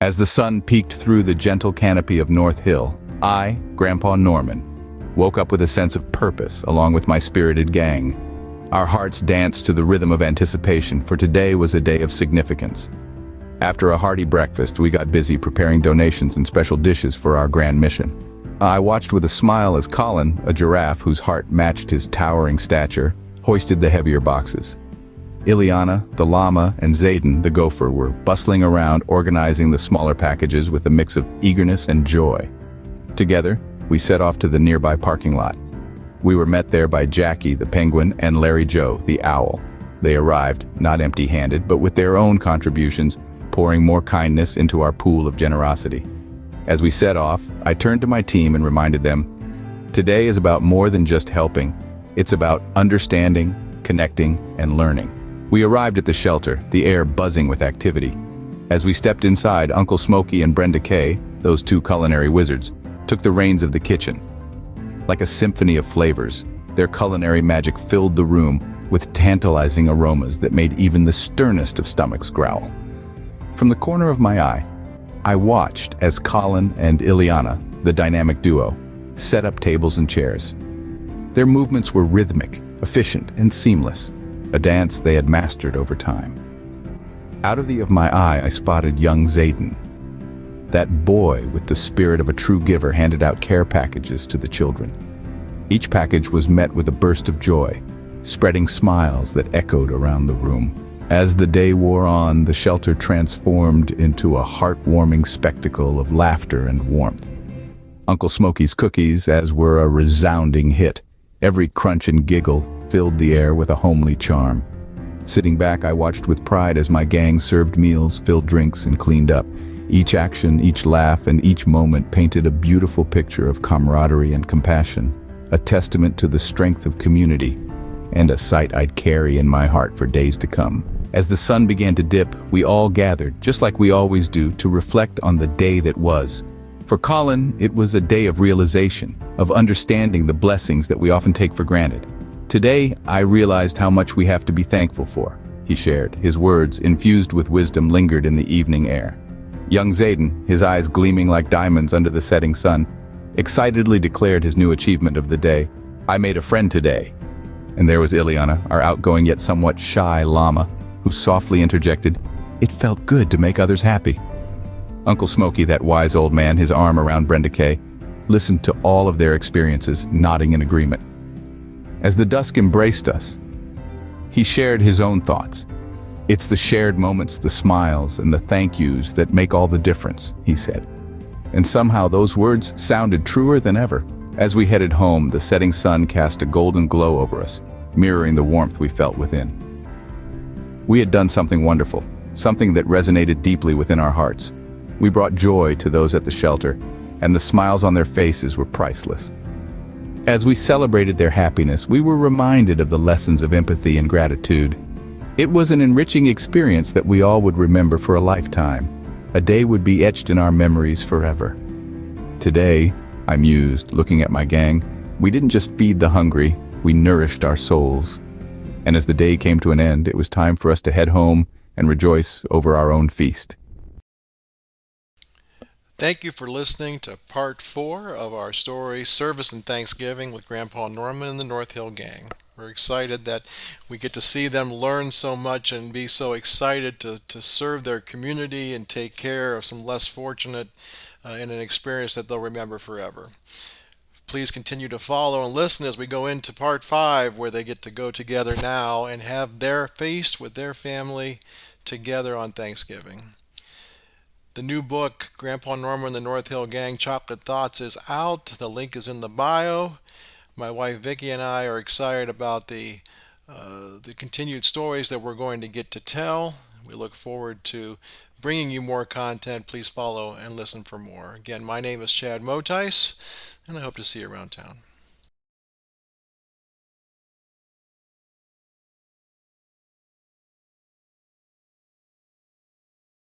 As the sun peeked through the gentle canopy of North Hill, I, Grandpaw Norman, woke up with a sense of purpose along with my spirited gang. Our hearts danced to the rhythm of anticipation, for today was a day of significance. After a hearty breakfast, we got busy preparing donations and special dishes for our grand mission. I watched with a smile as Colin, a giraffe whose heart matched his towering stature, hoisted the heavier boxes. Ileana, the llama, and Zayden, the gopher, were bustling around organizing the smaller packages with a mix of eagerness and joy. Together, we set off to the nearby parking lot. We were met there by Jackie, the penguin, and Larry Joe, the owl. They arrived, not empty-handed, but with their own contributions, pouring more kindness into our pool of generosity. As we set off, I turned to my team and reminded them, today is about more than just helping. It's about understanding, connecting, and learning. We arrived at the shelter, the air buzzing with activity. As we stepped inside, Uncle Smokey and Brenda Kay, those two culinary wizards, took the reins of the kitchen. Like a symphony of flavors, their culinary magic filled the room with tantalizing aromas that made even the sternest of stomachs growl. From the corner of my eye, I watched as Colin and Ileana, the dynamic duo, set up tables and chairs. Their movements were rhythmic, efficient, and seamless, a dance they had mastered over time. Out of my eye, I spotted young Zayden. That boy with the spirit of a true giver handed out care packages to the children. Each package was met with a burst of joy, spreading smiles that echoed around the room. As the day wore on, the shelter transformed into a heartwarming spectacle of laughter and warmth. Uncle Smokey's cookies, as were a resounding hit. Every crunch and giggle filled the air with a homely charm. Sitting back, I watched with pride as my gang served meals, filled drinks, and cleaned up. Each action, each laugh, and each moment painted a beautiful picture of camaraderie and compassion, a testament to the strength of community, and a sight I'd carry in my heart for days to come. As the sun began to dip, we all gathered, just like we always do, to reflect on the day that was. For Colin, it was a day of realization, of understanding the blessings that we often take for granted. Today, I realized how much we have to be thankful for, he shared. His words, infused with wisdom, lingered in the evening air. Young Zayden, his eyes gleaming like diamonds under the setting sun, excitedly declared his new achievement of the day. I made a friend today. And there was Ileana, our outgoing yet somewhat shy llama, who softly interjected, it felt good to make others happy. Uncle Smokey, that wise old man, his arm around Brenda Kay, listened to all of their experiences, nodding in agreement. As the dusk embraced us, he shared his own thoughts. It's the shared moments, the smiles, and the thank yous that make all the difference, he said. And somehow those words sounded truer than ever. As we headed home, the setting sun cast a golden glow over us, mirroring the warmth we felt within. We had done something wonderful, something that resonated deeply within our hearts. We brought joy to those at the shelter, and the smiles on their faces were priceless. As we celebrated their happiness, we were reminded of the lessons of empathy and gratitude. It was an enriching experience that we all would remember for a lifetime. A day would be etched in our memories forever. Today, I mused, looking at my gang, we didn't just feed the hungry, we nourished our souls. And as the day came to an end, it was time for us to head home and rejoice over our own feast. Thank you for listening to part 4 of our story, Service and Thanksgiving with Grandpa Norman and the North Hill Gang. We're excited that we get to see them learn so much and be so excited to serve their community and take care of some less fortunate in an experience that they'll remember forever. Please continue to follow and listen as we go into part 5, where they get to go together now and have their feast with their family together on Thanksgiving. The new book, Grandpa Norman and the North Hill Gang Chocolate Thoughts, is out. The link is in the bio. My wife Vicki and I are excited about the continued stories that we're going to get to tell. We look forward to bringing you more content. Please follow and listen for more. Again, my name is Chad Motice, and I hope to see you around town.